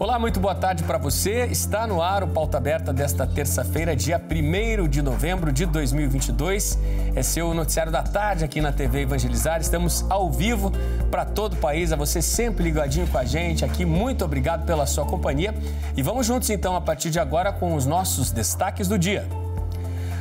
Olá, muito boa tarde para você. Está no ar o Pauta Aberta desta terça-feira, dia 1º de novembro de 2022. É seu noticiário da tarde aqui na TV Evangelizar. Estamos ao vivo para todo o país. A você sempre ligadinho com a gente aqui. Muito obrigado pela sua companhia. E vamos juntos então a partir de agora com os nossos destaques do dia.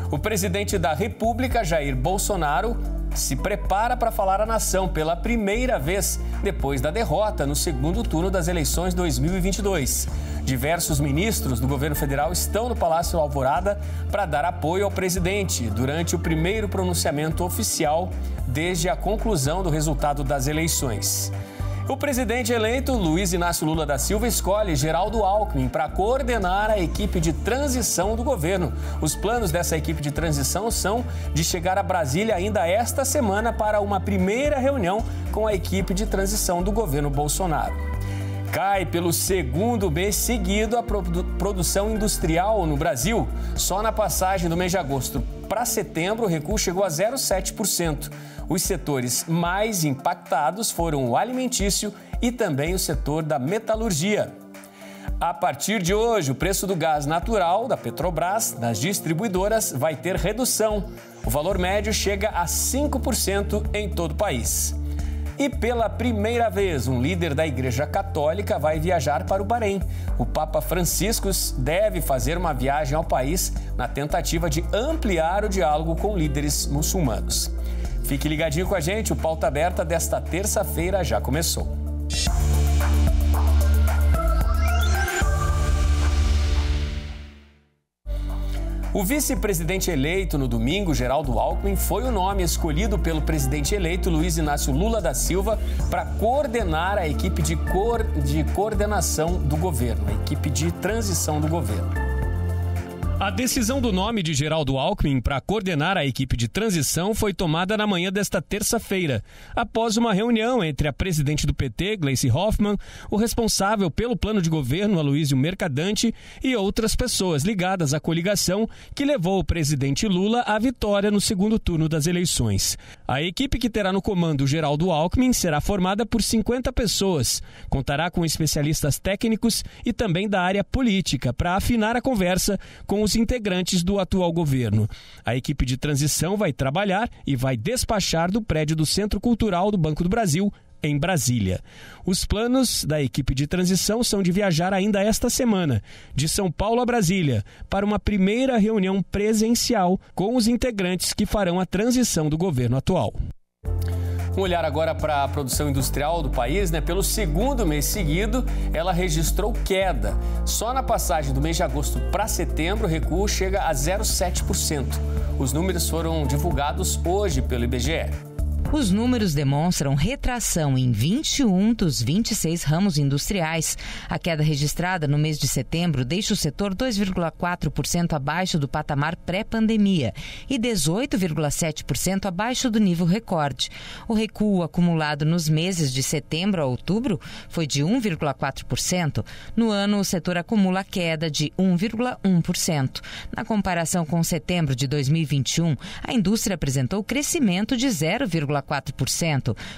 O presidente da República, Jair Bolsonaro, se prepara para falar à nação pela primeira vez depois da derrota no segundo turno das eleições 2022. Diversos ministros do governo federal estão no Palácio Alvorada para dar apoio ao presidente durante o primeiro pronunciamento oficial desde a conclusão do resultado das eleições. O presidente eleito, Luiz Inácio Lula da Silva, escolhe Geraldo Alckmin para coordenar a equipe de transição do governo. Os planos dessa equipe de transição são de chegar a Brasília ainda esta semana para uma primeira reunião com a equipe de transição do governo Bolsonaro. Cai pelo segundo mês seguido a produção industrial no Brasil. Só na passagem do mês de agosto para setembro, o recuo chegou a 0,7%. Os setores mais impactados foram o alimentício e também o setor da metalurgia. A partir de hoje, o preço do gás natural da Petrobras, das distribuidoras, vai ter redução. O valor médio chega a 5% em todo o país. E pela primeira vez, um líder da Igreja Católica vai viajar para o Bahrein. O Papa Francisco deve fazer uma viagem ao país na tentativa de ampliar o diálogo com líderes muçulmanos. Fique ligadinho com a gente, o Pauta Aberta desta terça-feira já começou. O vice-presidente eleito no domingo, Geraldo Alckmin, foi o nome escolhido pelo presidente eleito, Luiz Inácio Lula da Silva, para coordenar a equipe de coordenação do governo, a equipe de transição do governo. A decisão do nome de Geraldo Alckmin para coordenar a equipe de transição foi tomada na manhã desta terça-feira, após uma reunião entre a presidente do PT, Gleisi Hoffmann, o responsável pelo plano de governo, Aloysio Mercadante, e outras pessoas ligadas à coligação que levou o presidente Lula à vitória no segundo turno das eleições. A equipe que terá no comando Geraldo Alckmin será formada por 50 pessoas, contará com especialistas técnicos e também da área política para afinar a conversa com os integrantes do atual governo. A equipe de transição vai trabalhar e vai despachar do prédio do Centro Cultural do Banco do Brasil, em Brasília. Os planos da equipe de transição são de viajar ainda esta semana, de São Paulo a Brasília, para uma primeira reunião presencial com os integrantes que farão a transição do governo atual. Um olhar agora para a produção industrial do país, Pelo segundo mês seguido, ela registrou queda. Só na passagem do mês de agosto para setembro, o recuo chega a 0,7%. Os números foram divulgados hoje pelo IBGE. Os números demonstram retração em 21 dos 26 ramos industriais. A queda registrada no mês de setembro deixa o setor 2,4% abaixo do patamar pré-pandemia e 18,7% abaixo do nível recorde. O recuo acumulado nos meses de setembro a outubro foi de 1,4%. No ano, o setor acumula queda de 1,1%. Na comparação com setembro de 2021, a indústria apresentou crescimento de 0,4%.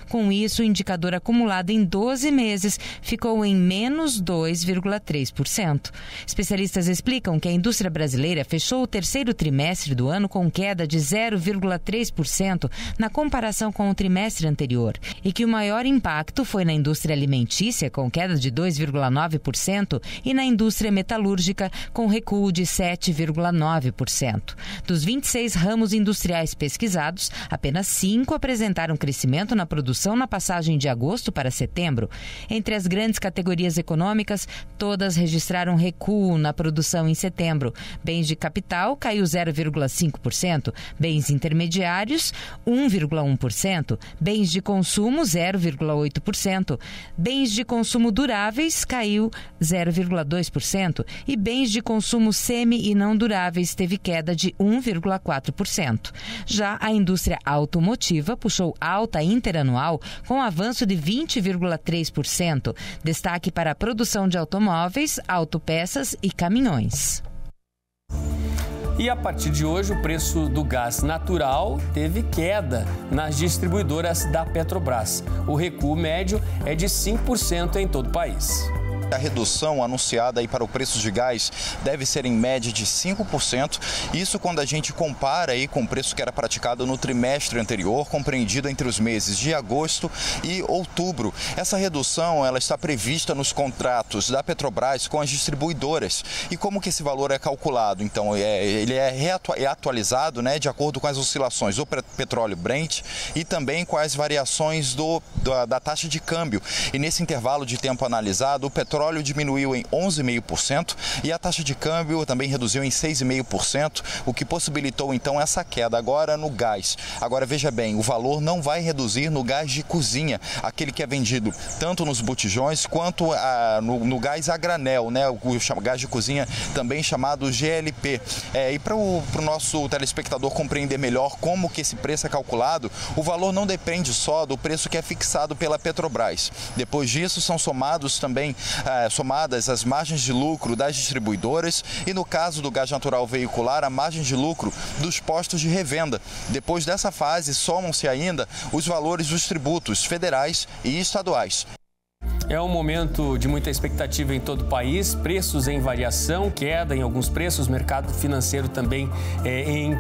Com isso, o indicador acumulado em 12 meses ficou em menos 2,3%. Especialistas explicam que a indústria brasileira fechou o terceiro trimestre do ano com queda de 0,3% na comparação com o trimestre anterior e que o maior impacto foi na indústria alimentícia, com queda de 2,9%, e na indústria metalúrgica, com recuo de 7,9%. Dos 26 ramos industriais pesquisados, apenas 5 apresentaram crescimento na produção na passagem de agosto para setembro. Entre as grandes categorias econômicas, todas registraram recuo na produção em setembro. Bens de capital caiu 0,5%, bens intermediários 1,1%, bens de consumo 0,8%, bens de consumo duráveis caiu 0,2% e bens de consumo semi e não duráveis teve queda de 1,4%. Já a indústria automotiva puxou alta interanual com avanço de 20,3%. Destaque para a produção de automóveis, autopeças e caminhões. E a partir de hoje, o preço do gás natural teve queda nas distribuidoras da Petrobras. O recuo médio é de 5% em todo o país. A redução anunciada aí para o preço de gás deve ser em média de 5%. Isso quando a gente compara aí com o preço que era praticado no trimestre anterior, compreendido entre os meses de agosto e outubro. Essa redução ela está prevista nos contratos da Petrobras com as distribuidoras. E como que esse valor é calculado? Então, ele é atualizado, né, de acordo com as oscilações do petróleo Brent e também com as variações da taxa de câmbio. E nesse intervalo de tempo analisado, o petróleo diminuiu em 11,5% e a taxa de câmbio também reduziu em 6,5%, o que possibilitou então essa queda agora no gás. Agora veja bem, o valor não vai reduzir no gás de cozinha, aquele que é vendido tanto nos botijões quanto no gás a granel, né? O gás de cozinha também chamado GLP. E para o nosso telespectador compreender melhor como que esse preço é calculado, o valor não depende só do preço que é fixado pela Petrobras. Depois disso são somadas as margens de lucro das distribuidoras e, no caso do gás natural veicular, a margem de lucro dos postos de revenda. Depois dessa fase, somam-se ainda os valores dos tributos federais e estaduais. É um momento de muita expectativa em todo o país, preços em variação, queda em alguns preços, mercado financeiro também em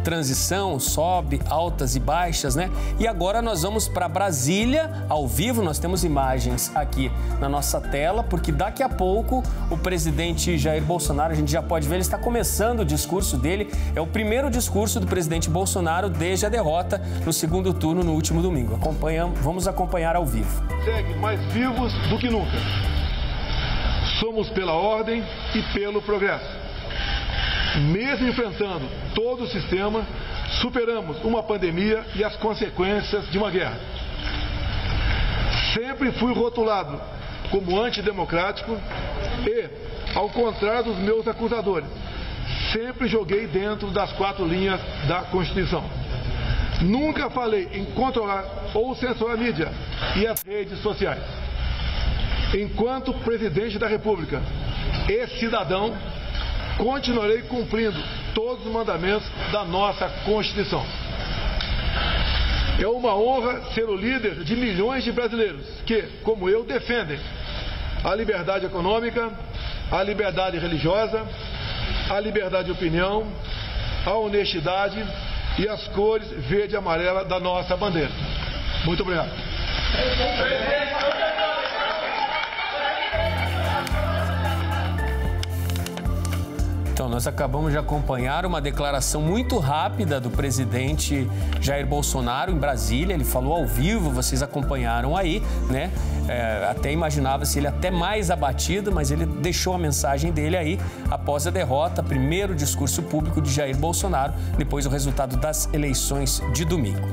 transição, sobe, altas e baixas, né? E agora nós vamos para Brasília, ao vivo, nós temos imagens aqui na nossa tela, porque daqui a pouco o presidente Jair Bolsonaro, a gente já pode ver, ele está começando o discurso dele, é o primeiro discurso do presidente Bolsonaro desde a derrota no segundo turno no último domingo. Vamos acompanhar ao vivo. Segue mais vivos do que nunca. Somos pela ordem e pelo progresso. Mesmo enfrentando todo o sistema, superamos uma pandemia e as consequências de uma guerra. Sempre fui rotulado como antidemocrático e, ao contrário dos meus acusadores, sempre joguei dentro das 4 linhas da Constituição. Nunca falei em controlar ou censurar a mídia e as redes sociais. Enquanto presidente da República e cidadão, continuarei cumprindo todos os mandamentos da nossa Constituição. É uma honra ser o líder de milhões de brasileiros que, como eu, defendem a liberdade econômica, a liberdade religiosa, a liberdade de opinião, a honestidade e as cores verde e amarela da nossa bandeira. Muito obrigado. Então, nós acabamos de acompanhar uma declaração muito rápida do presidente Jair Bolsonaro em Brasília. Ele falou ao vivo, vocês acompanharam aí, né? Até imaginava-se ele até mais abatido, mas ele deixou a mensagem dele aí após a derrota, primeiro discurso público de Jair Bolsonaro, depois do resultado das eleições de domingo.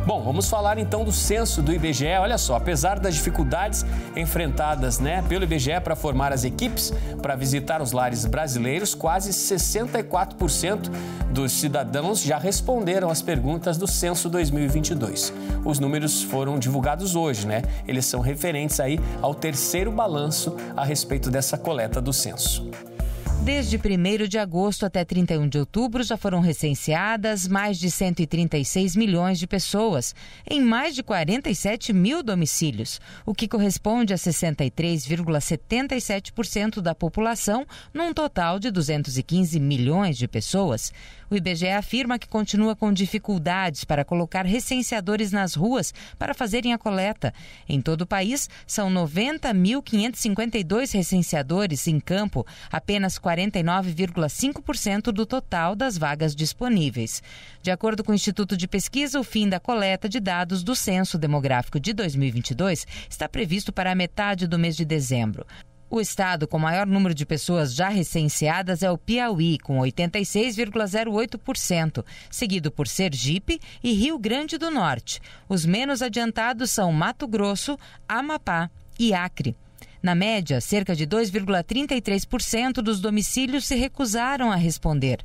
Bom, vamos falar então do censo do IBGE. Olha só, apesar das dificuldades enfrentadas, né, pelo IBGE para formar as equipes para visitar os lares brasileiros, quase 64% dos cidadãos já responderam às perguntas do censo 2022. Os números foram divulgados hoje, né? Eles são referentes aí ao terceiro balanço a respeito dessa coleta do censo. Desde 1º de agosto até 31 de outubro já foram recenseadas mais de 136 milhões de pessoas, em mais de 47 mil domicílios, o que corresponde a 63,77% da população, num total de 215 milhões de pessoas. O IBGE afirma que continua com dificuldades para colocar recenseadores nas ruas para fazerem a coleta. Em todo o país, são 90.552 recenseadores em campo, apenas 49,5% do total das vagas disponíveis. De acordo com o Instituto de Pesquisa, o fim da coleta de dados do Censo Demográfico de 2022 está previsto para a metade do mês de dezembro. O estado com maior número de pessoas já recenseadas é o Piauí, com 86,08%, seguido por Sergipe e Rio Grande do Norte. Os menos adiantados são Mato Grosso, Amapá e Acre. Na média, cerca de 2,33% dos domicílios se recusaram a responder.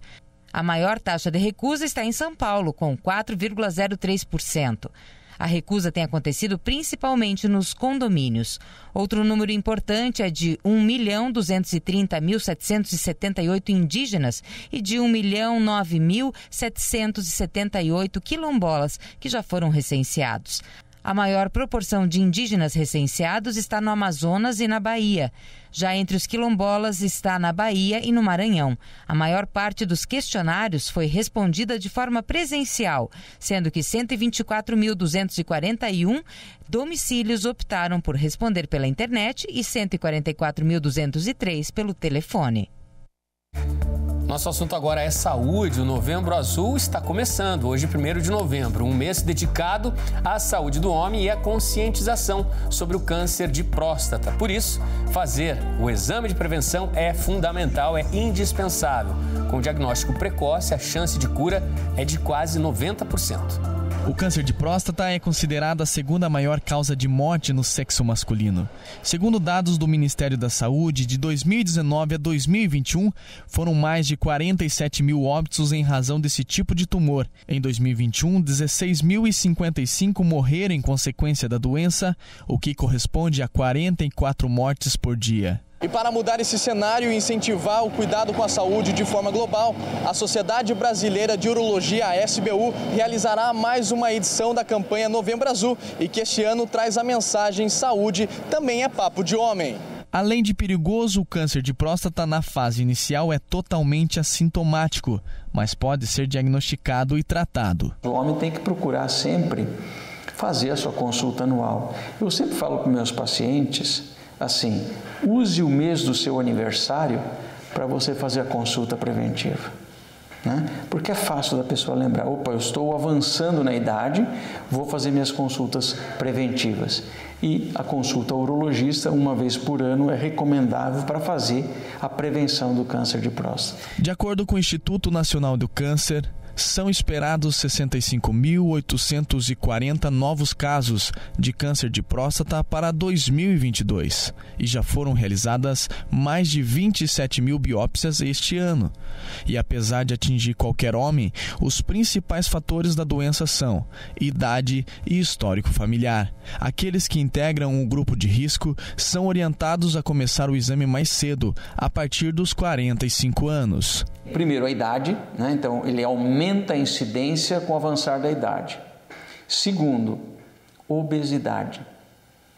A maior taxa de recusa está em São Paulo, com 4,03%. A recusa tem acontecido principalmente nos condomínios. Outro número importante é de 1.230.778 indígenas e de 1.009.778 quilombolas que já foram recenseados. A maior proporção de indígenas recenseados está no Amazonas e na Bahia. Já entre os quilombolas está na Bahia e no Maranhão. A maior parte dos questionários foi respondida de forma presencial, sendo que 124.241 domicílios optaram por responder pela internet e 144.203 pelo telefone. Nosso assunto agora é saúde. O Novembro Azul está começando, hoje, 1º de novembro, um mês dedicado à saúde do homem e à conscientização sobre o câncer de próstata. Por isso, fazer o exame de prevenção é fundamental, é indispensável. Com o diagnóstico precoce, a chance de cura é de quase 90%. O câncer de próstata é considerado a segunda maior causa de morte no sexo masculino. Segundo dados do Ministério da Saúde, de 2019 a 2021, foram mais de 47 mil óbitos em razão desse tipo de tumor. Em 2021, 16.055 morreram em consequência da doença, o que corresponde a 44 mortes por dia. E para mudar esse cenário e incentivar o cuidado com a saúde de forma global, a Sociedade Brasileira de Urologia, a SBU, realizará mais uma edição da campanha Novembro Azul e que este ano traz a mensagem "Saúde também é papo de homem". Além de perigoso, o câncer de próstata na fase inicial é totalmente assintomático, mas pode ser diagnosticado e tratado. O homem tem que procurar sempre fazer a sua consulta anual. Eu sempre falo para meus pacientes assim: use o mês do seu aniversário para você fazer a consulta preventiva, né? Porque é fácil da pessoa lembrar: opa, eu estou avançando na idade, vou fazer minhas consultas preventivas. E a consulta ao urologista, uma vez por ano, é recomendável para fazer a prevenção do câncer de próstata. De acordo com o Instituto Nacional do Câncer, são esperados 65.840 novos casos de câncer de próstata para 2022 e já foram realizadas mais de 27 mil biópsias este ano. E apesar de atingir qualquer homem, os principais fatores da doença são idade e histórico familiar. Aqueles que integram o grupo de risco são orientados a começar o exame mais cedo, a partir dos 45 anos. Primeiro, a idade, né? Então ele aumenta a incidência com o avançar da idade. Segundo, obesidade,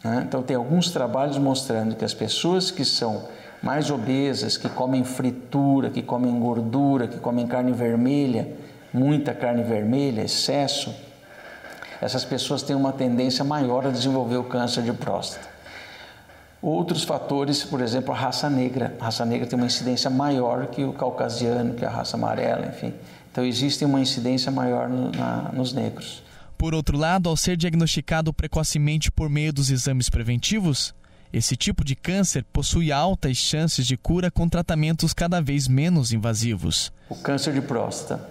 né? Então tem alguns trabalhos mostrando que as pessoas que são mais obesas, que comem fritura, que comem gordura, que comem carne vermelha, muita carne vermelha, excesso, essas pessoas têm uma tendência maior a desenvolver o câncer de próstata. Outros fatores, por exemplo, a raça negra. A raça negra tem uma incidência maior que o caucasiano, que a raça amarela, enfim. Então existe uma incidência maior nos negros. Por outro lado, ao ser diagnosticado precocemente por meio dos exames preventivos, esse tipo de câncer possui altas chances de cura com tratamentos cada vez menos invasivos. O câncer de próstata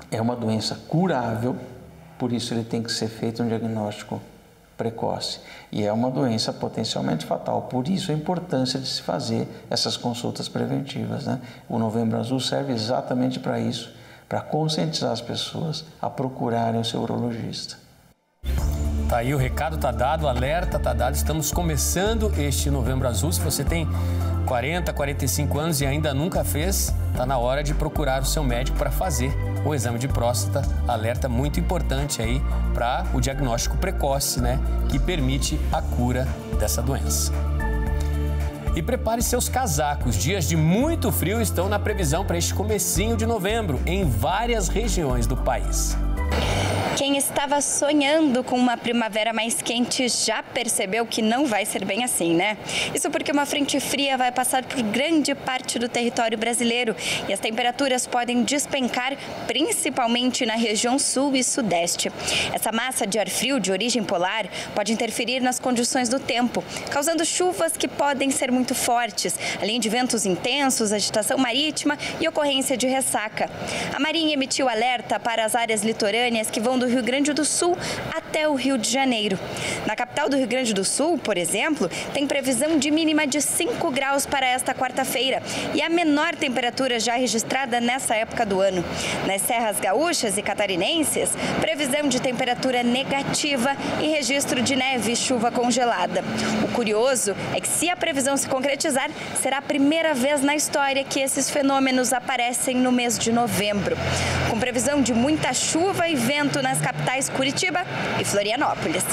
é uma doença curável, por isso ele tem que ser feito um diagnóstico precoce. E é uma doença potencialmente fatal, por isso a importância de se fazer essas consultas preventivas, né? O Novembro Azul serve exatamente para isso, para conscientizar as pessoas a procurarem o seu urologista. Tá aí, o recado tá dado, o alerta tá dado. Estamos começando este Novembro Azul. Se você tem 40, 45 anos e ainda nunca fez, tá na hora de procurar o seu médico para fazer o exame de próstata. Alerta muito importante aí para o diagnóstico precoce, né, que permite a cura dessa doença. E prepare seus casacos. Dias de muito frio estão na previsão para este comecinho de novembro em várias regiões do país. Quem estava sonhando com uma primavera mais quente já percebeu que não vai ser bem assim, né? Isso porque uma frente fria vai passar por grande parte do território brasileiro e as temperaturas podem despencar, principalmente na região sul e sudeste. Essa massa de ar frio de origem polar pode interferir nas condições do tempo, causando chuvas que podem ser muito fortes, além de ventos intensos, agitação marítima e ocorrência de ressaca. A Marinha emitiu alerta para as áreas litorâneas que vão do Rio Grande do Sul até o Rio de Janeiro. Na capital do Rio Grande do Sul, por exemplo, tem previsão de mínima de 5 graus para esta quarta-feira e a menor temperatura já registrada nessa época do ano. Nas serras gaúchas e catarinenses, previsão de temperatura negativa e registro de neve e chuva congelada. O curioso é que, se a previsão se concretizar, será a primeira vez na história que esses fenômenos aparecem no mês de novembro. com previsão de muita chuva e vento nas capitais Curitiba e Florianópolis.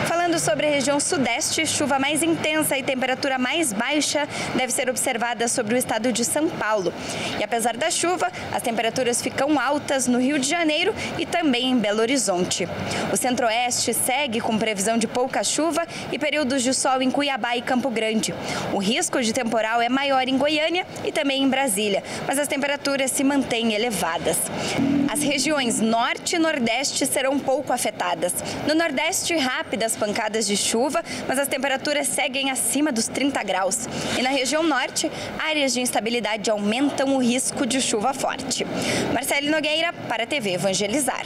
Falando sobre a região sudeste, chuva mais intensa e temperatura mais baixa deve ser observada sobre o estado de São Paulo. E apesar da chuva, as temperaturas ficam altas no Rio de Janeiro e também em Belo Horizonte. O centro-oeste segue com previsão de pouca chuva e períodos de sol em Cuiabá e Campo Grande. O risco de temporal é maior em Goiânia e também em Brasília, mas as temperaturas se mantêm elevadas. As regiões norte e nordeste serão pouco afetadas. No nordeste, rápidas pancadas de chuva, mas as temperaturas seguem acima dos 30 graus. E na região norte, áreas de instabilidade aumentam o risco de chuva forte. Marcele Nogueira, para a TV Evangelizar.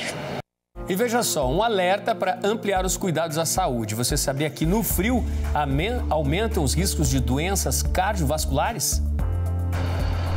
E veja só, um alerta para ampliar os cuidados à saúde. Você sabia que no frio aumentam os riscos de doenças cardiovasculares?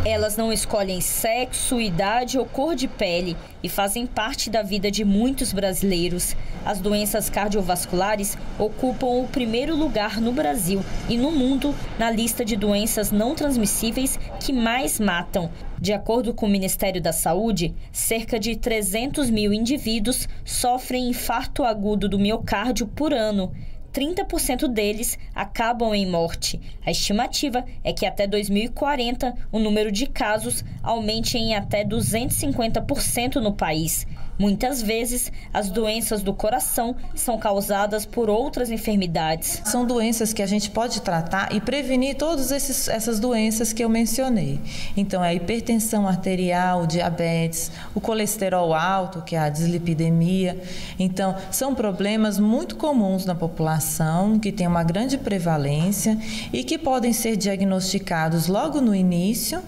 Elas não escolhem sexo, idade ou cor de pele e fazem parte da vida de muitos brasileiros. As doenças cardiovasculares ocupam o primeiro lugar no Brasil e no mundo na lista de doenças não transmissíveis que mais matam. De acordo com o Ministério da Saúde, cerca de 300 mil indivíduos sofrem infarto agudo do miocárdio por ano. 30% deles acabam em morte. A estimativa é que até 2040 o número de casos aumente em até 250% no país. Muitas vezes, as doenças do coração são causadas por outras enfermidades. São doenças que a gente pode tratar e prevenir todas essas doenças que eu mencionei. Então, é a hipertensão arterial, o diabetes, o colesterol alto, que é a dislipidemia. Então, são problemas muito comuns na população, que tem uma grande prevalência e que podem ser diagnosticados logo no início,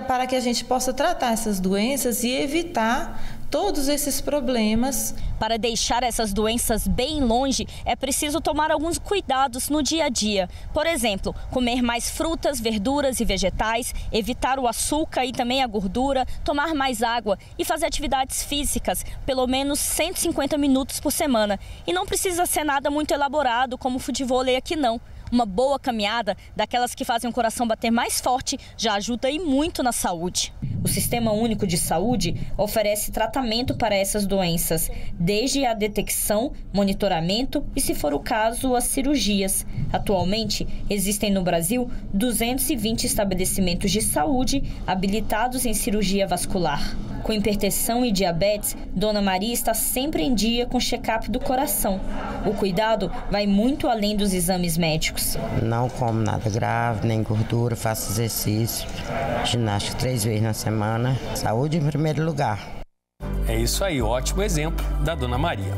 para que a gente possa tratar essas doenças e evitar todos esses problemas. Para deixar essas doenças bem longe, é preciso tomar alguns cuidados no dia a dia. Por exemplo, comer mais frutas, verduras e vegetais, evitar o açúcar e também a gordura, tomar mais água e fazer atividades físicas, pelo menos 150 minutos por semana. E não precisa ser nada muito elaborado, como futevôlei aqui não. Uma boa caminhada, daquelas que fazem o coração bater mais forte, já ajuda e muito na saúde. O Sistema Único de Saúde oferece tratamento para essas doenças, desde a detecção, monitoramento e, se for o caso, as cirurgias. Atualmente, existem no Brasil 220 estabelecimentos de saúde habilitados em cirurgia vascular. Com hipertensão e diabetes, Dona Maria está sempre em dia com o check-up do coração. O cuidado vai muito além dos exames médicos. Não como nada grave, nem gordura, faço exercício, ginástica 3 vezes na semana. Saúde em primeiro lugar. É isso aí, ótimo exemplo da Dona Maria.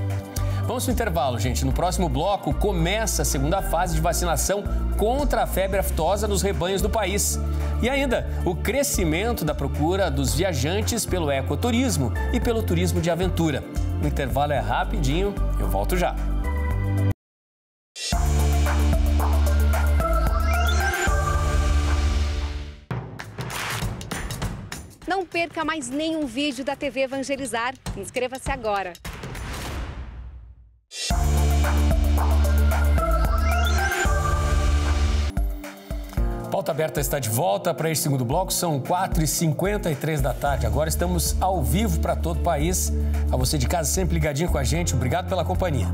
Vamos no intervalo, gente. No próximo bloco começa a segunda fase de vacinação contra a febre aftosa nos rebanhos do país. E ainda, o crescimento da procura dos viajantes pelo ecoturismo e pelo turismo de aventura. O intervalo é rapidinho, eu volto já. Não perca mais nenhum vídeo da TV Evangelizar. Inscreva-se agora. Pauta Aberta está de volta para este segundo bloco, são 4h53 da tarde. Agora estamos ao vivo para todo o país. A você de casa sempre ligadinho com a gente, obrigado pela companhia.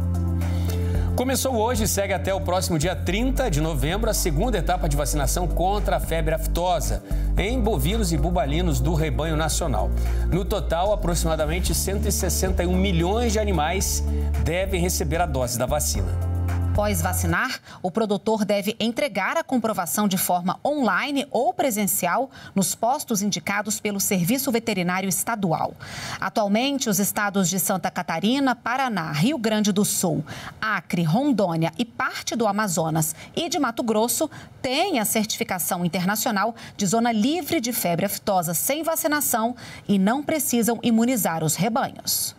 Começou hoje e segue até o próximo dia 30 de novembro a segunda etapa de vacinação contra a febre aftosa em bovinos e bubalinos do rebanho nacional. No total, aproximadamente 161 milhões de animais devem receber a dose da vacina. Após vacinar, o produtor deve entregar a comprovação de forma online ou presencial nos postos indicados pelo Serviço Veterinário Estadual. Atualmente, os estados de Santa Catarina, Paraná, Rio Grande do Sul, Acre, Rondônia e parte do Amazonas e de Mato Grosso têm a certificação internacional de zona livre de febre aftosa sem vacinação e não precisam imunizar os rebanhos.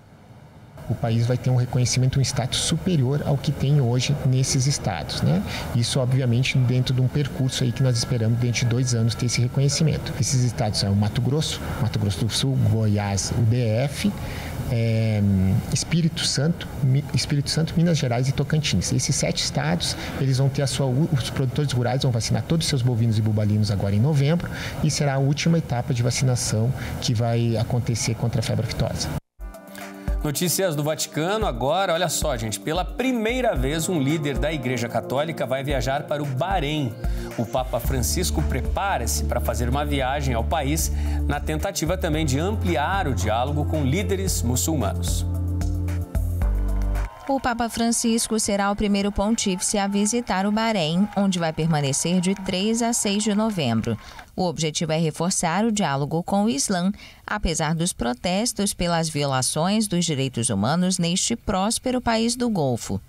o país vai ter um reconhecimento, um status superior ao que tem hoje nesses estados, né? Isso, obviamente, dentro de um percurso aí que nós esperamos, dentro de 2 anos, ter esse reconhecimento. Esses estados são o Mato Grosso do Sul, Goiás, o DF, Espírito Santo, Minas Gerais e Tocantins. Esses 7 estados, eles vão ter os produtores rurais vão vacinar todos os seus bovinos e bubalinos agora em novembro, e será a última etapa de vacinação que vai acontecer contra a febre aftosa. Notícias do Vaticano agora, olha só, gente, pela primeira vez um líder da Igreja Católica vai viajar para o Bahrein. O Papa Francisco prepara-se para fazer uma viagem ao país na tentativa também de ampliar o diálogo com líderes muçulmanos. O Papa Francisco será o primeiro pontífice a visitar o Bahrein, onde vai permanecer de 3 a 6 de novembro. O objetivo é reforçar o diálogo com o Islã, apesar dos protestos pelas violações dos direitos humanos neste próspero país do Golfo.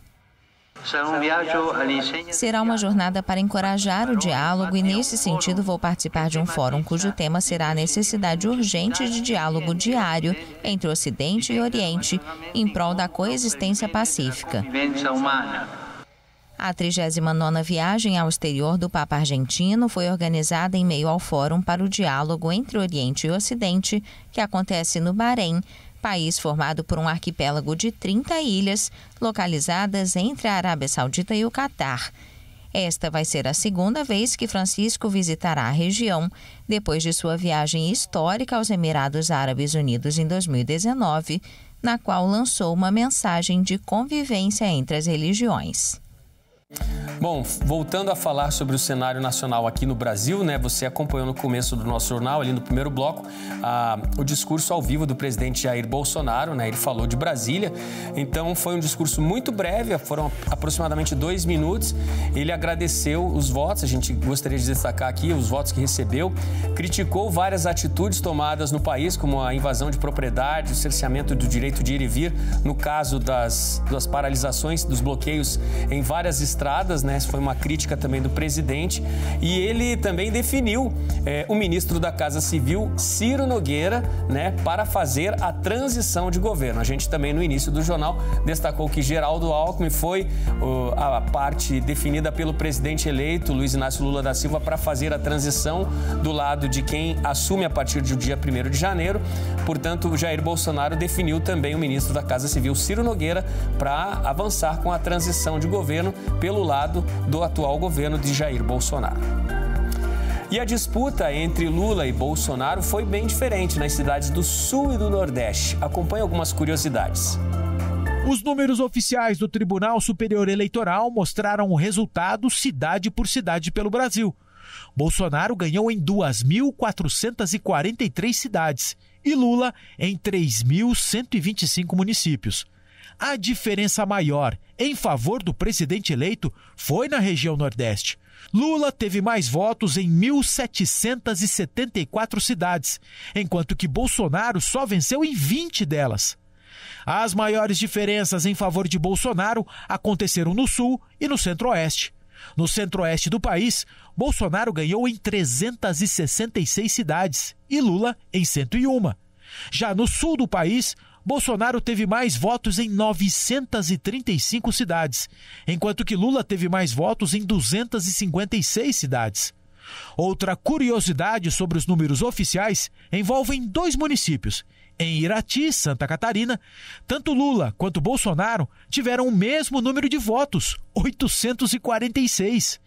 Será uma jornada para encorajar o diálogo e, nesse sentido, vou participar de um fórum cujo tema será a necessidade urgente de diálogo diário entre Ocidente e Oriente em prol da coexistência pacífica. A 39ª viagem ao exterior do Papa argentino foi organizada em meio ao Fórum para o Diálogo entre Oriente e Ocidente, que acontece no Bahrein, país formado por um arquipélago de 30 ilhas, localizadas entre a Arábia Saudita e o Catar. Esta vai ser a segunda vez que Francisco visitará a região, depois de sua viagem histórica aos Emirados Árabes Unidos em 2019, na qual lançou uma mensagem de convivência entre as religiões. Bom, voltando a falar sobre o cenário nacional aqui no Brasil, né? Você acompanhou no começo do nosso jornal, ali no primeiro bloco, o discurso ao vivo do presidente Jair Bolsonaro, né? Ele falou de Brasília, então foi um discurso muito breve, foram aproximadamente 2 minutos. Ele agradeceu os votos, a gente gostaria de destacar aqui os votos que recebeu, criticou várias atitudes tomadas no país, como a invasão de propriedade, o cerceamento do direito de ir e vir, no caso das paralisações, dos bloqueios em várias estradas, né? Foi uma crítica também do presidente. E ele também definiu o ministro da Casa Civil, Ciro Nogueira, né, para fazer a transição de governo. A gente também, no início do jornal, destacou que Geraldo Alckmin foi a parte definida pelo presidente eleito, Luiz Inácio Lula da Silva, para fazer a transição do lado de quem assume a partir do dia 1º de janeiro. Portanto, o Jair Bolsonaro definiu também o ministro da Casa Civil, Ciro Nogueira, para avançar com a transição de governo pelo lado do atual governo de Jair Bolsonaro. E a disputa entre Lula e Bolsonaro foi bem diferente nas cidades do Sul e do Nordeste. Acompanhe algumas curiosidades. Os números oficiais do Tribunal Superior Eleitoral mostraram o resultado cidade por cidade pelo Brasil. Bolsonaro ganhou em 2.443 cidades e Lula em 3.125 municípios. A diferença maior em favor do presidente eleito foi na região Nordeste. Lula teve mais votos em 1.774 cidades, enquanto que Bolsonaro só venceu em 20 delas. As maiores diferenças em favor de Bolsonaro aconteceram no Sul e no Centro-Oeste. No Centro-Oeste do país, Bolsonaro ganhou em 366 cidades e Lula em 101. Já no Sul do país, Bolsonaro teve mais votos em 935 cidades, enquanto que Lula teve mais votos em 256 cidades. Outra curiosidade sobre os números oficiais envolve 2 municípios. Em Irati, Santa Catarina, tanto Lula quanto Bolsonaro tiveram o mesmo número de votos, 846.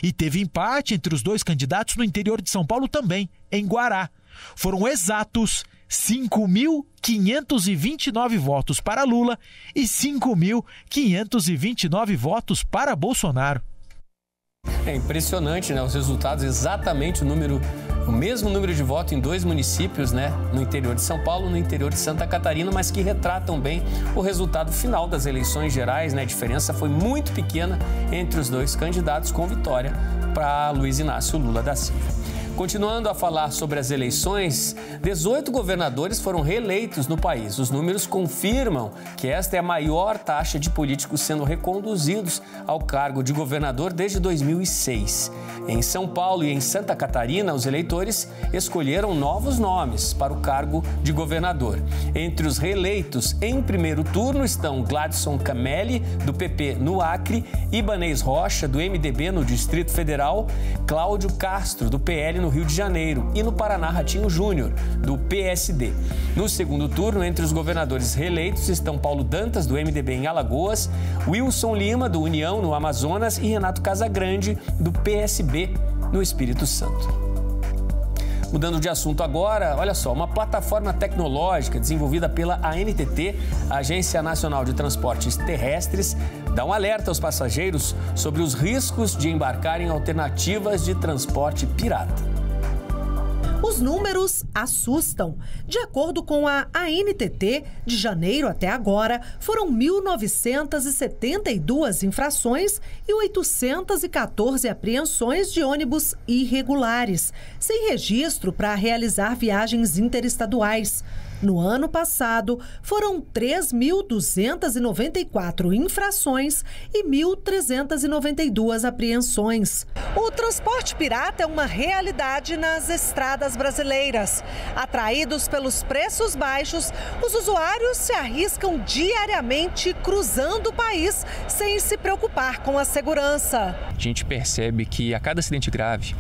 E teve empate entre os 2 candidatos no interior de São Paulo também, em Guará. Foram exatos 5.529 votos para Lula e 5.529 votos para Bolsonaro. É impressionante, né? Os resultados, exatamente o mesmo número de votos em 2 municípios, né? No interior de São Paulo, no interior de Santa Catarina, mas que retratam bem o resultado final das eleições gerais, né? A diferença foi muito pequena entre os 2 candidatos, com vitória para Luiz Inácio Lula da Silva. Continuando a falar sobre as eleições, 18 governadores foram reeleitos no país. Os números confirmam que esta é a maior taxa de políticos sendo reconduzidos ao cargo de governador desde 2006. Em São Paulo e em Santa Catarina, os eleitores escolheram novos nomes para o cargo de governador. Entre os reeleitos em primeiro turno estão Gladson Camelli, do PP no Acre, Ibanez Rocha, do MDB no Distrito Federal, Cláudio Castro, do PL no Rio de Janeiro e no Paraná Ratinho Júnior, do PSD. No segundo turno, entre os governadores reeleitos estão Paulo Dantas, do MDB em Alagoas, Wilson Lima, do União no Amazonas e Renato Casagrande, do PSB no Espírito Santo. Mudando de assunto agora, olha só, uma plataforma tecnológica desenvolvida pela ANTT, Agência Nacional de Transportes Terrestres, dá um alerta aos passageiros sobre os riscos de embarcar em alternativas de transporte pirata. Os números assustam. De acordo com a ANTT, de janeiro até agora, foram 1.972 infrações e 814 apreensões de ônibus irregulares, sem registro para realizar viagens interestaduais. No ano passado, foram 3.294 infrações e 1.392 apreensões. O transporte pirata é uma realidade nas estradas brasileiras. Atraídos pelos preços baixos, os usuários se arriscam diariamente cruzando o país sem se preocupar com a segurança. A gente percebe que a cada acidente grave,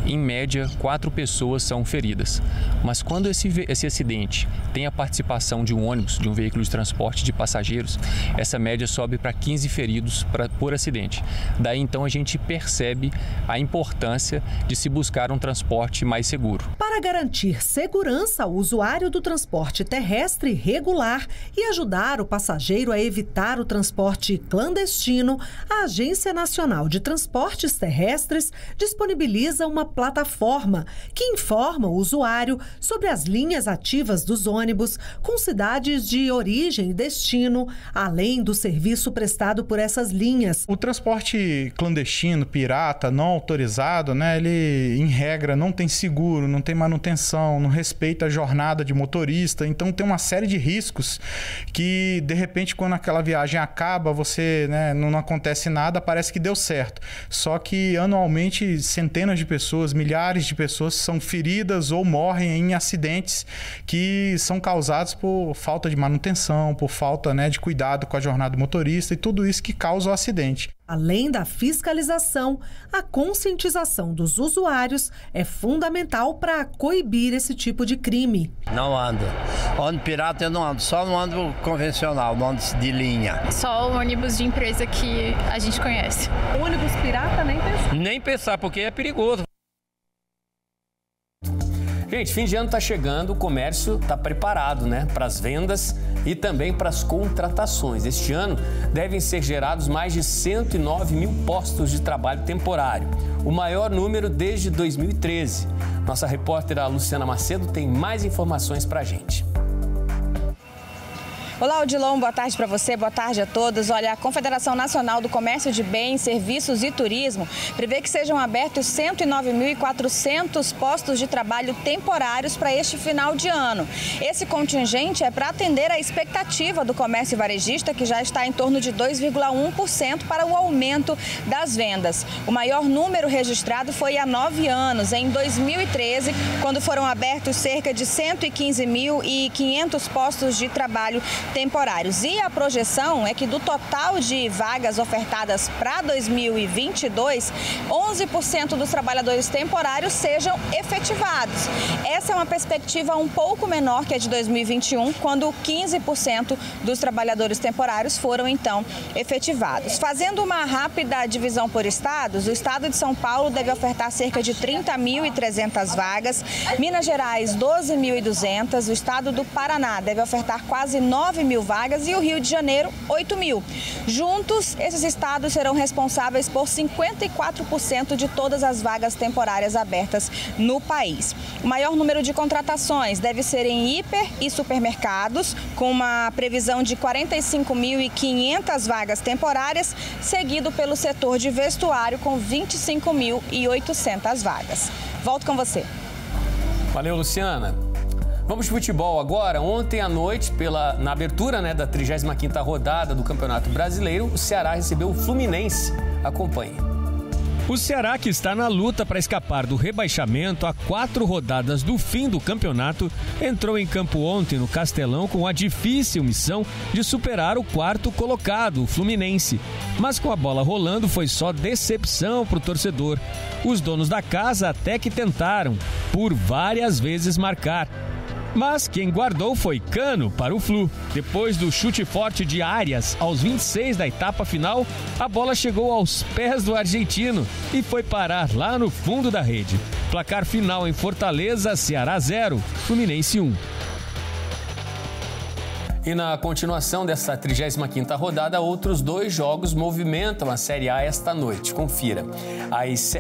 em média, 4 pessoas são feridas. Mas quando esse acidente tem a participação de um ônibus, de um veículo de transporte de passageiros, essa média sobe para 15 feridos por acidente. Daí, então, a gente percebe a importância de se buscar um transporte mais seguro. Para garantir segurança ao usuário do transporte terrestre regular e ajudar o passageiro a evitar o transporte clandestino, a Agência Nacional de Transportes Terrestres disponibiliza uma plataforma que informa o usuário sobre as linhas ativas dos ônibus com cidades de origem e destino, além do serviço prestado por essas linhas. O transporte clandestino, pirata, não autorizado, ele, em regra, não tem seguro, não tem manutenção, não respeita a jornada de motorista, então tem uma série de riscos que, de repente, quando aquela viagem acaba, você, não acontece nada, parece que deu certo. Só que, anualmente, centenas de pessoas, milhares de pessoas são feridas ou morrem em acidentes que são causados por falta de manutenção, por falta de cuidado com a jornada do motorista e tudo isso que causa o acidente. Além da fiscalização, a conscientização dos usuários é fundamental para coibir esse tipo de crime. Não ando. Ônibus pirata eu não ando, só no ônibus convencional, no ônibus de linha. Só o ônibus de empresa que a gente conhece. O ônibus pirata nem pensar? Nem pensar, porque é perigoso. Gente, fim de ano está chegando, o comércio está preparado, para as vendas e também para as contratações. Este ano devem ser gerados mais de 109 mil postos de trabalho temporário, o maior número desde 2013. Nossa repórter Luciana Macedo tem mais informações para a gente. Olá, Odilon, boa tarde para você, boa tarde a todos. Olha, a Confederação Nacional do Comércio de Bens, Serviços e Turismo prevê que sejam abertos 109.400 postos de trabalho temporários para este final de ano. Esse contingente é para atender a expectativa do comércio varejista, que já está em torno de 2,1% para o aumento das vendas. O maior número registrado foi há 9 anos, em 2013, quando foram abertos cerca de 115.500 postos de trabalho temporários. E a projeção é que do total de vagas ofertadas para 2022, 11% dos trabalhadores temporários sejam efetivados. Essa é uma perspectiva um pouco menor que a de 2021, quando 15% dos trabalhadores temporários foram, então, efetivados. Fazendo uma rápida divisão por estados, o estado de São Paulo deve ofertar cerca de 30.300 vagas, Minas Gerais, 12.200, o estado do Paraná deve ofertar quase 9 9.000 vagas e o Rio de Janeiro, 8.000. Juntos, esses estados serão responsáveis por 54% de todas as vagas temporárias abertas no país. O maior número de contratações deve ser em hiper e supermercados, com uma previsão de 45.500 vagas temporárias, seguido pelo setor de vestuário com 25.800 vagas. Volto com você. Valeu, Luciana. Vamos de futebol agora. Ontem à noite, na abertura da 35ª rodada do Campeonato Brasileiro, o Ceará recebeu o Fluminense. Acompanhe. O Ceará, que está na luta para escapar do rebaixamento a 4 rodadas do fim do campeonato, entrou em campo ontem no Castelão com a difícil missão de superar o 4º colocado, o Fluminense. Mas com a bola rolando foi só decepção para o torcedor. Os donos da casa até que tentaram, por várias vezes, marcar. Mas quem guardou foi Cano para o Flu. Depois do chute forte de Arias aos 26 da etapa final, a bola chegou aos pés do argentino e foi parar lá no fundo da rede. Placar final em Fortaleza, Ceará 0, Fluminense 1. E na continuação dessa 35ª rodada, outros 2 jogos movimentam a Série A esta noite. Confira.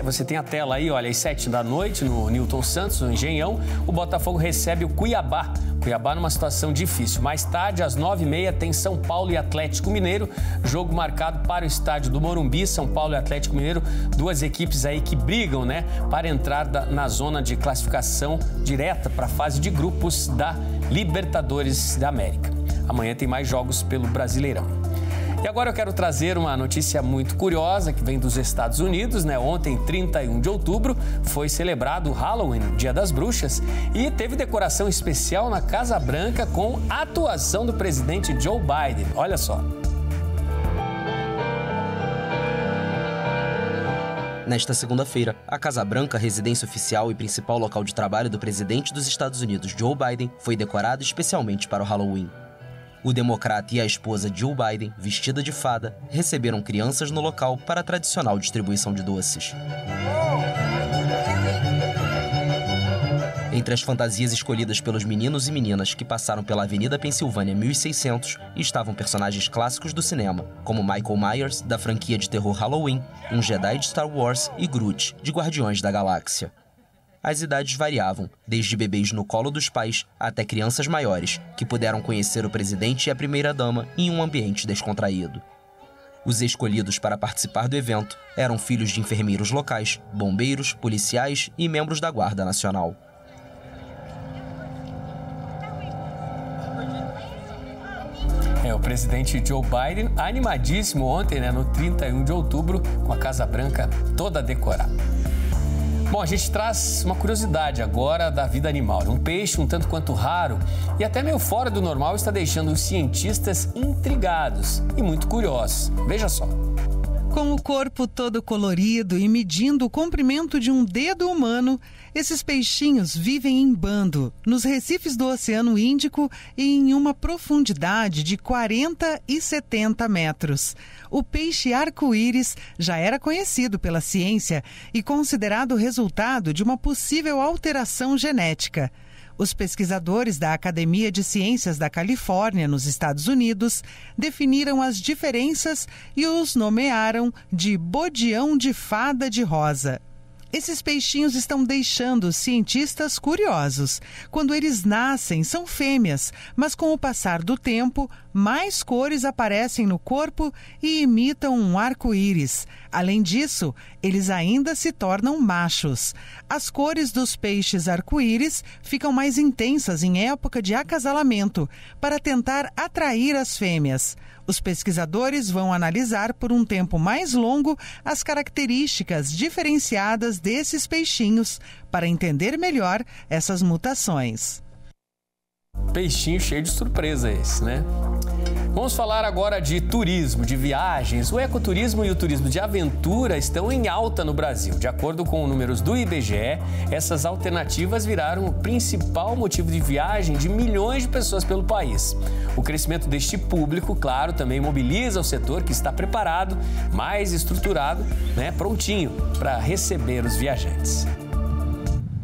Você tem a tela aí, olha, às 7 da noite, no Newton Santos, no Engenhão, o Botafogo recebe o Cuiabá. Cuiabá numa situação difícil. Mais tarde, às 9h30, tem São Paulo e Atlético Mineiro. Jogo marcado para o estádio do Morumbi. São Paulo e Atlético Mineiro, 2 equipes aí que brigam, para entrar na zona de classificação direta para a fase de grupos da Libertadores da América. Amanhã tem mais jogos pelo Brasileirão. E agora eu quero trazer uma notícia muito curiosa que vem dos Estados Unidos, Ontem, 31 de outubro, foi celebrado o Halloween, Dia das Bruxas, e teve decoração especial na Casa Branca com a atuação do presidente Joe Biden. Olha só. Nesta segunda-feira, a Casa Branca, residência oficial e principal local de trabalho do presidente dos Estados Unidos, Joe Biden, foi decorado especialmente para o Halloween. O democrata e a esposa Jill Biden, vestida de fada, receberam crianças no local para a tradicional distribuição de doces. Entre as fantasias escolhidas pelos meninos e meninas que passaram pela Avenida Pensilvânia 1600 estavam personagens clássicos do cinema, como Michael Myers, da franquia de terror Halloween, um Jedi de Star Wars e Groot, de Guardiões da Galáxia. As idades variavam, desde bebês no colo dos pais até crianças maiores, que puderam conhecer o presidente e a primeira-dama em um ambiente descontraído. Os escolhidos para participar do evento eram filhos de enfermeiros locais, bombeiros, policiais e membros da Guarda Nacional. O presidente Joe Biden animadíssimo ontem, no 31 de outubro, com a Casa Branca toda decorada. Bom, a gente traz uma curiosidade agora da vida animal. Um peixe um tanto quanto raro e até meio fora do normal está deixando os cientistas intrigados e muito curiosos. Veja só. Com o corpo todo colorido e medindo o comprimento de um dedo humano, esses peixinhos vivem em bando, nos recifes do Oceano Índico e em uma profundidade de 40 e 70 metros. O peixe arco-íris já era conhecido pela ciência e considerado resultado de uma possível alteração genética. Os pesquisadores da Academia de Ciências da Califórnia, nos Estados Unidos, definiram as diferenças e os nomearam de bodião de fada de rosa. Esses peixinhos estão deixando os cientistas curiosos. Quando eles nascem, são fêmeas, mas com o passar do tempo, mais cores aparecem no corpo e imitam um arco-íris. Além disso, eles ainda se tornam machos. As cores dos peixes arco-íris ficam mais intensas em época de acasalamento, para tentar atrair as fêmeas. Os pesquisadores vão analisar por um tempo mais longo as características diferenciadas desses peixinhos para entender melhor essas mutações. Peixinho cheio de surpresa esse, Vamos falar agora de turismo, de viagens. O ecoturismo e o turismo de aventura estão em alta no Brasil. De acordo com números do IBGE, essas alternativas viraram o principal motivo de viagem de milhões de pessoas pelo país. O crescimento deste público, claro, também mobiliza o setor que está preparado, mais estruturado, prontinho para receber os viajantes.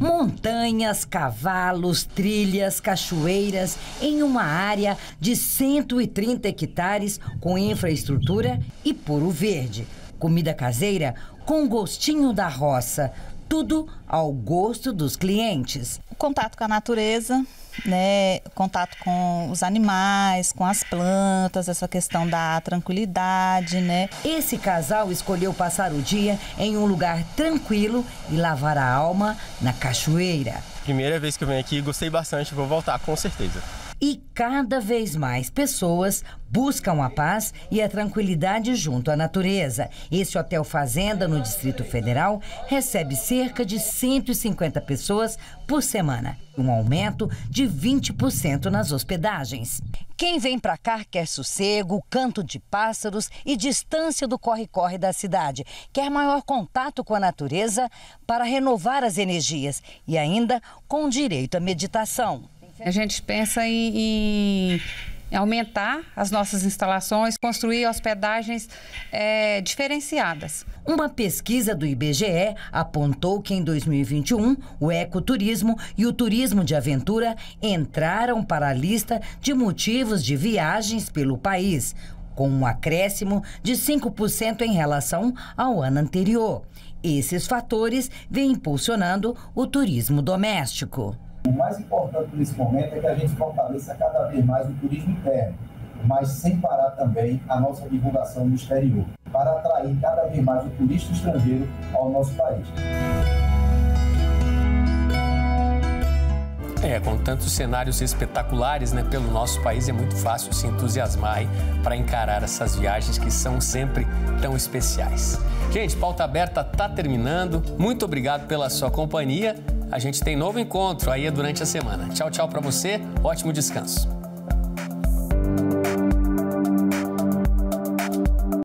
Montanhas, cavalos, trilhas, cachoeiras em uma área de 130 hectares com infraestrutura e puro verde. Comida caseira com gostinho da roça. Tudo ao gosto dos clientes. O contato com a natureza, né? Contato com os animais, com as plantas, essa questão da tranquilidade, né? Esse casal escolheu passar o dia em um lugar tranquilo e lavar a alma na cachoeira. Primeira vez que eu venho aqui, gostei bastante, vou voltar com certeza. E cada vez mais pessoas buscam a paz e a tranquilidade junto à natureza. Esse hotel fazenda no Distrito Federal recebe cerca de 150 pessoas por semana, um aumento de 20% nas hospedagens. Quem vem para cá quer sossego, canto de pássaros e distância do corre-corre da cidade. Quer maior contato com a natureza para renovar as energias e ainda com direito à meditação. A gente pensa em aumentar as nossas instalações, construir hospedagens diferenciadas. Uma pesquisa do IBGE apontou que em 2021 o ecoturismo e o turismo de aventura entraram para a lista de motivos de viagens pelo país, com um acréscimo de 5% em relação ao ano anterior. Esses fatores vêm impulsionando o turismo doméstico. O mais importante nesse momento é que a gente fortaleça cada vez mais o turismo interno, mas sem parar também a nossa divulgação no exterior, para atrair cada vez mais o turista estrangeiro ao nosso país. Com tantos cenários espetaculares, né, pelo nosso país, é muito fácil se entusiasmar para encarar essas viagens que são sempre tão especiais. Gente, Pauta Aberta está terminando. Muito obrigado pela sua companhia. A gente tem novo encontro aí durante a semana. Tchau, tchau para você. Ótimo descanso.